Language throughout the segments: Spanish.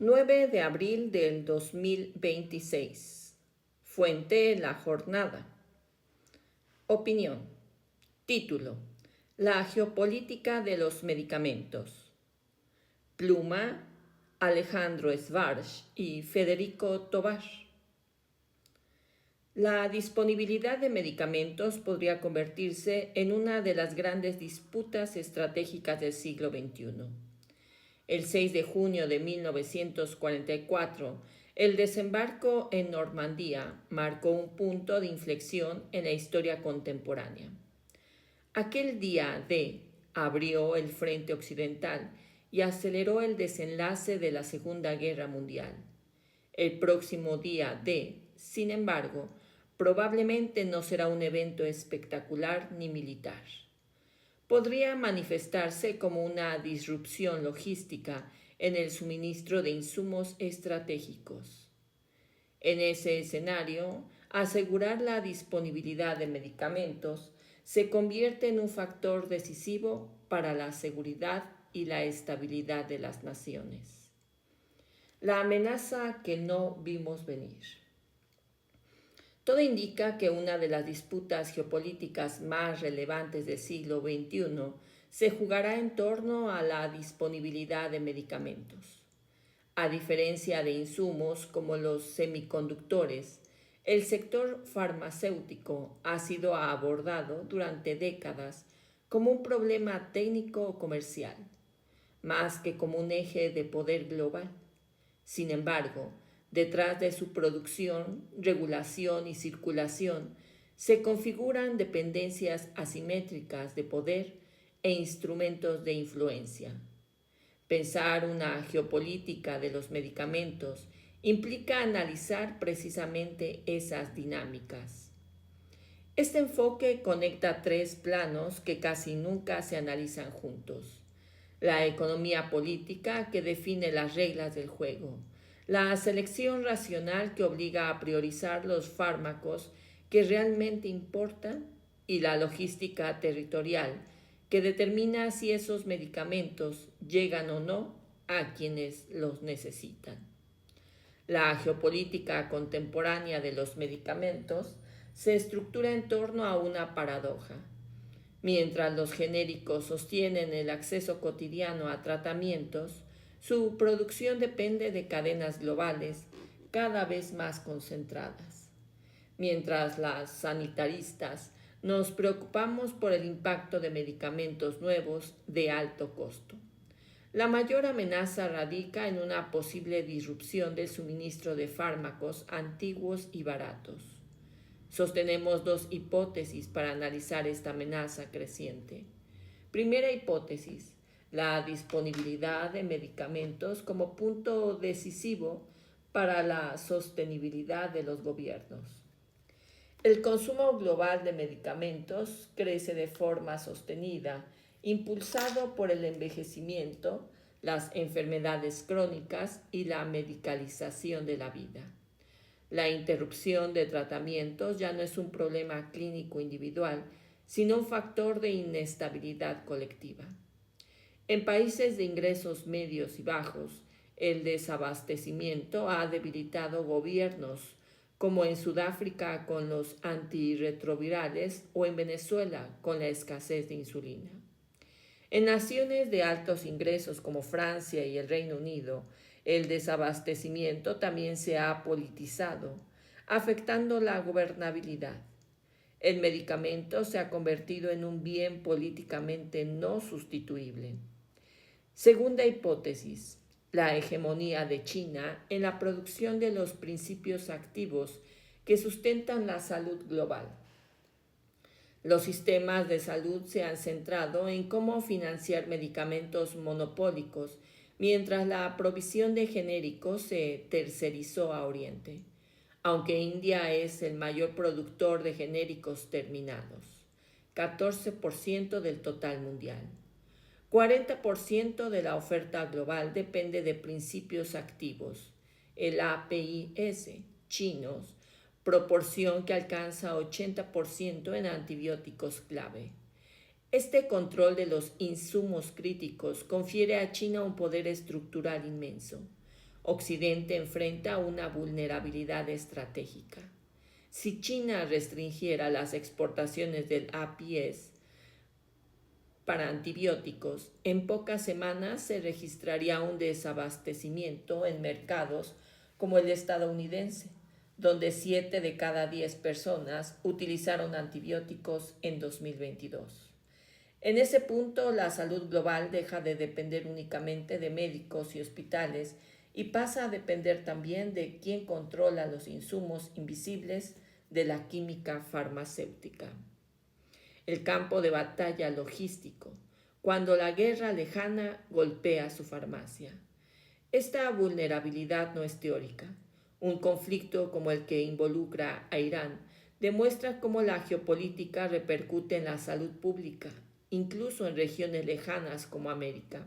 9 de abril del 2026. Fuente La Jornada. Opinión. Título: La geopolítica de los medicamentos. Pluma: Alejandro Schwarz y Federico Tovar. La disponibilidad de medicamentos podría convertirse en una de las grandes disputas estratégicas del siglo XXI. El 6 de junio de 1944, el desembarco en Normandía marcó un punto de inflexión en la historia contemporánea. Aquel día D abrió el frente occidental y aceleró el desenlace de la Segunda Guerra Mundial. El próximo día D, sin embargo, probablemente no será un evento espectacular ni militar. Podría manifestarse como una disrupción logística en el suministro de insumos estratégicos. En ese escenario, asegurar la disponibilidad de medicamentos se convierte en un factor decisivo para la seguridad y la estabilidad de las naciones. La amenaza que no vimos venir. Todo indica que una de las disputas geopolíticas más relevantes del siglo XXI se jugará en torno a la disponibilidad de medicamentos. A diferencia de insumos como los semiconductores, el sector farmacéutico ha sido abordado durante décadas como un problema técnico o comercial, más que como un eje de poder global. Sin embargo, detrás de su producción, regulación y circulación se configuran dependencias asimétricas de poder e instrumentos de influencia. Pensar una geopolítica de los medicamentos implica analizar precisamente esas dinámicas. Este enfoque conecta tres planos que casi nunca se analizan juntos: la economía política, que define las reglas del juego; la selección racional, que obliga a priorizar los fármacos que realmente importan; y la logística territorial, que determina si esos medicamentos llegan o no a quienes los necesitan. La geopolítica contemporánea de los medicamentos se estructura en torno a una paradoja. Mientras los genéricos sostienen el acceso cotidiano a tratamientos, su producción depende de cadenas globales cada vez más concentradas. Mientras las sanitaristas nos preocupamos por el impacto de medicamentos nuevos de alto costo. La mayor amenaza radica en una posible disrupción del suministro de fármacos antiguos y baratos. Sostenemos dos hipótesis para analizar esta amenaza creciente. Primera hipótesis: la disponibilidad de medicamentos como punto decisivo para la sostenibilidad de los gobiernos. El consumo global de medicamentos crece de forma sostenida, impulsado por el envejecimiento, las enfermedades crónicas y la medicalización de la vida. La interrupción de tratamientos ya no es un problema clínico individual, sino un factor de inestabilidad colectiva. En países de ingresos medios y bajos, el desabastecimiento ha debilitado gobiernos, como en Sudáfrica con los antirretrovirales o en Venezuela con la escasez de insulina. En naciones de altos ingresos como Francia y el Reino Unido, el desabastecimiento también se ha politizado, afectando la gobernabilidad. El medicamento se ha convertido en un bien políticamente no sustituible. Segunda hipótesis: la hegemonía de China en la producción de los principios activos que sustentan la salud global. Los sistemas de salud se han centrado en cómo financiar medicamentos monopólicos, mientras la provisión de genéricos se tercerizó a Oriente, aunque India es el mayor productor de genéricos terminados, 14% del total mundial. 40% de la oferta global depende de principios activos, el APIs, chinos, proporción que alcanza 80% en antibióticos clave. Este control de los insumos críticos confiere a China un poder estructural inmenso. Occidente enfrenta una vulnerabilidad estratégica. Si China restringiera las exportaciones del APS para antibióticos, en pocas semanas se registraría un desabastecimiento en mercados como el estadounidense, donde 7 de cada 10 personas utilizaron antibióticos en 2022. En ese punto, la salud global deja de depender únicamente de médicos y hospitales y pasa a depender también de quién controla los insumos invisibles de la química farmacéutica. El campo de batalla logístico, cuando la guerra lejana golpea su farmacia. Esta vulnerabilidad no es teórica. Un conflicto como el que involucra a Irán demuestra cómo la geopolítica repercute en la salud pública, incluso en regiones lejanas como América.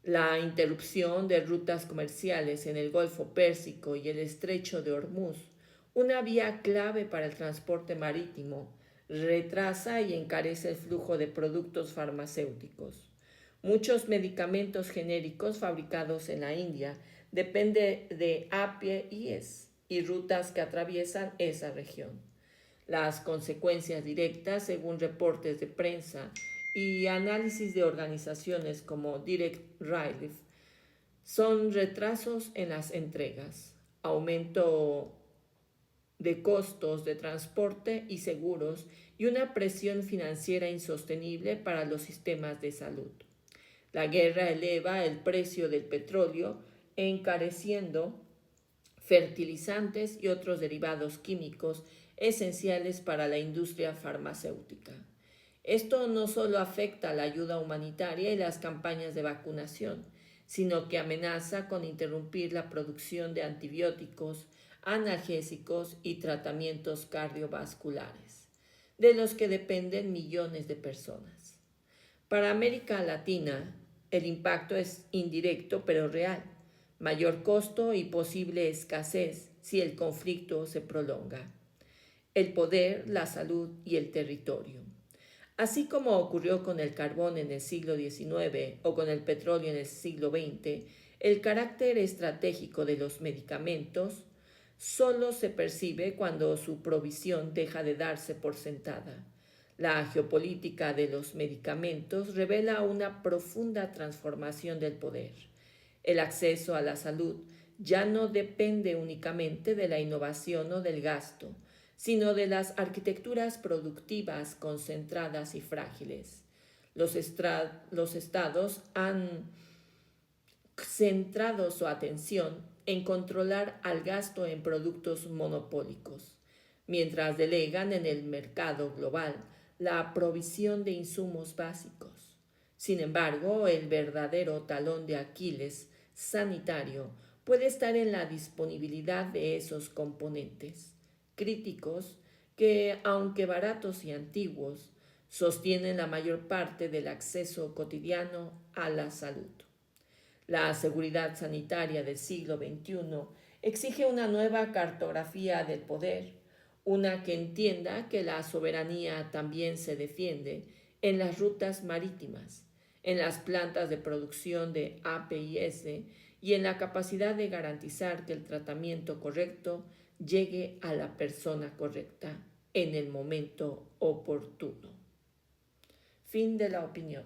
La interrupción de rutas comerciales en el Golfo Pérsico y el Estrecho de Hormuz, una vía clave para el transporte marítimo, retrasa y encarece el flujo de productos farmacéuticos. Muchos medicamentos genéricos fabricados en la India dependen de APIs y rutas que atraviesan esa región. Las consecuencias directas, según reportes de prensa y análisis de organizaciones como Direct Relief, son retrasos en las entregas, aumento de costos de transporte y seguros y una presión financiera insostenible para los sistemas de salud. La guerra eleva el precio del petróleo, encareciendo fertilizantes y otros derivados químicos esenciales para la industria farmacéutica. Esto no solo afecta a la ayuda humanitaria y las campañas de vacunación, sino que amenaza con interrumpir la producción de antibióticos, analgésicos y tratamientos cardiovasculares, de los que dependen millones de personas. Para América Latina, el impacto es indirecto pero real. Mayor costo y posible escasez si el conflicto se prolonga. El poder, la salud y el territorio. Así como ocurrió con el carbón en el siglo XIX o con el petróleo en el siglo XX, el carácter estratégico de los medicamentos solo se percibe cuando su provisión deja de darse por sentada. La geopolítica de los medicamentos revela una profunda transformación del poder. El acceso a la salud ya no depende únicamente de la innovación o del gasto, sino de las arquitecturas productivas concentradas y frágiles. Los estados han centrado su atención en controlar al gasto en productos monopólicos, mientras delegan en el mercado global la provisión de insumos básicos. Sin embargo, el verdadero talón de Aquiles sanitario puede estar en la disponibilidad de esos componentes críticos que, aunque baratos y antiguos, sostienen la mayor parte del acceso cotidiano a la salud. La seguridad sanitaria del siglo XXI exige una nueva cartografía del poder, una que entienda que la soberanía también se defiende en las rutas marítimas, en las plantas de producción de APIs y en la capacidad de garantizar que el tratamiento correcto llegue a la persona correcta en el momento oportuno. Fin de la opinión.